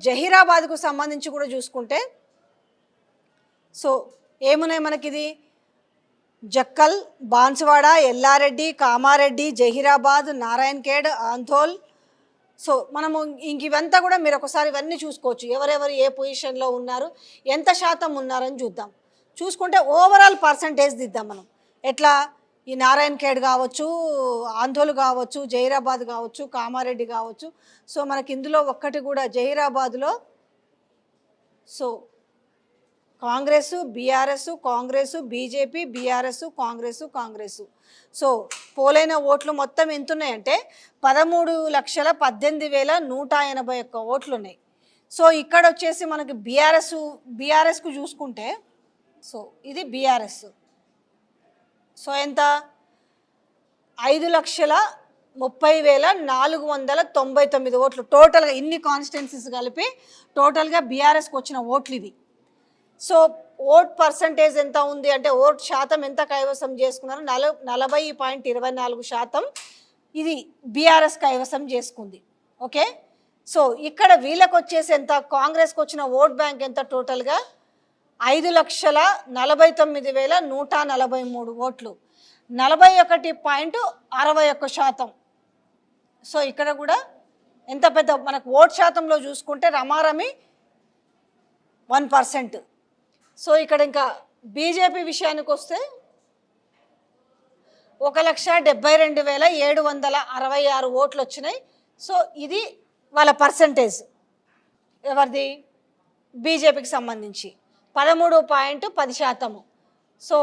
జహీరాబాద్కు సంబంధించి కూడా చూసుకుంటే సో ఏమున్నాయి మనకిది జక్కల్, బాన్సువాడ, ఎల్లారెడ్డి, కామారెడ్డి, జహీరాబాద్, నారాయణఖేడ్, ఆంధోల్. సో మనము ఇంక ఇవంతా కూడా మీరు ఒకసారి ఇవన్నీ చూసుకోవచ్చు, ఎవరెవరు ఏ పొజిషన్లో ఉన్నారు, ఎంత శాతం ఉన్నారని చూద్దాం. చూసుకుంటే ఓవరాల్ పర్సంటేజ్ దిద్దాం మనం. ఎట్లా ఈ నారాయణఖేడ్ కావచ్చు, ఆంధోల్ కావచ్చు, జహీరాబాద్ కావచ్చు, కామారెడ్డి కావచ్చు. సో మనకి ఇందులో ఒక్కటి కూడా జహీరాబాద్లో so Congress, BRS, Congress, BJP, BRS, Congress. So పోలైన ఓట్లు మొత్తం ఎంత ఉన్నాయంటే 13,18,181 ఓట్లు ఉన్నాయి. సో ఇక్కడ వచ్చేసి మనకి బీఆర్ఎస్కు చూసుకుంటే సో ఇది బీఆర్ఎస్. సో ఎంత 5,30,499 ఓట్లు టోటల్గా, ఇన్ని కాన్స్టిట్యున్సీస్ కలిపి టోటల్గా బీఆర్ఎస్కి వచ్చిన ఓట్లు ఇవి. సో ఓట్ పర్సంటేజ్ ఎంత ఉంది అంటే ఓట్ శాతం ఎంత కైవసం చేసుకున్నారు, 40.24% ఇది బీఆర్ఎస్ కైవసం చేసుకుంది. ఓకే, సో ఇక్కడ వీళ్ళకి వచ్చేసి ఎంత, కాంగ్రెస్కి వచ్చిన ఓట్ బ్యాంక్ ఎంత టోటల్గా 5,49,143 ఓట్లు, 41.61%. సో ఇక్కడ కూడా ఎంత పెద్ద మనకు ఓట్ శాతంలో చూసుకుంటే రమారమి 1%. సో ఇక్కడ ఇంకా బీజేపీ విషయానికి వస్తే 1,72,766 ఓట్లు వచ్చినాయి. సో ఇది వాళ్ళ పర్సంటేజ్ ఎవరిది, బీజేపీకి సంబంధించి 13.10%. సో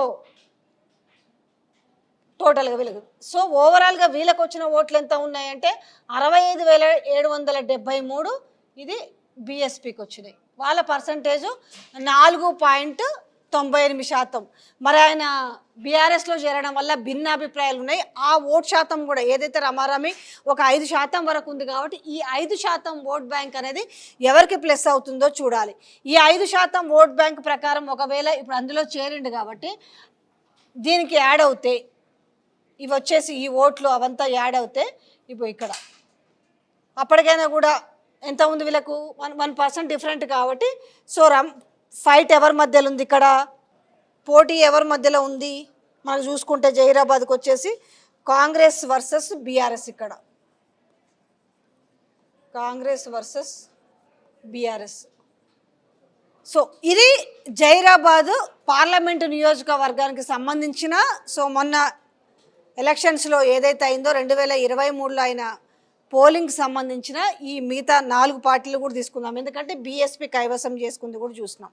టోటల్గా వీళ్ళకి, సో ఓవరాల్గా వీళ్ళకి వచ్చిన ఓట్లు ఎంత ఉన్నాయంటే 65,773, ఇది బీఎస్పీకి వచ్చినాయి. వాళ్ళ పర్సంటేజు 4.98%. మరి ఆయన బీఆర్ఎస్లో చేరడం వల్ల భిన్నాభిప్రాయాలు ఉన్నాయి. ఆ ఓట్ శాతం కూడా ఏదైతే రమారమి ఒక 5% వరకు ఉంది కాబట్టి ఈ 5% ఓట్ బ్యాంక్ అనేది ఎవరికి ప్లస్ అవుతుందో చూడాలి. ఈ 5% ఓట్ బ్యాంక్ ప్రకారం ఒకవేళ ఇప్పుడు అందులో చేరిండు కాబట్టి దీనికి యాడ్ అవుతే ఇవి వచ్చేసి ఈ ఓట్లు అవంతా యాడ్ అవుతే ఇప్పుడు ఇక్కడ అప్పటికైనా కూడా ఎంత ఉంది వీళ్ళకు 1% డిఫరెంట్ కాబట్టి సో ఫైట్ ఎవరి మధ్యలో ఉంది, ఇక్కడ పోటీ ఎవరి మధ్యలో ఉంది మనకు చూసుకుంటే జహీరాబాద్కి వచ్చేసి కాంగ్రెస్ వర్సెస్ బీఆర్ఎస్. ఇక్కడ కాంగ్రెస్ వర్సెస్ బీఆర్ఎస్. సో ఇది జహీరాబాద్ పార్లమెంటు నియోజకవర్గానికి సంబంధించిన సో మొన్న ఎలక్షన్స్లో ఏదైతే అయిందో 2023లో అయిన పోలింగ్కి సంబంధించిన ఈ మిగతా 4 పార్టీలు కూడా తీసుకుందాం, ఎందుకంటే బీఎస్పీ కైవసం చేసుకుంది కూడా చూసినాం.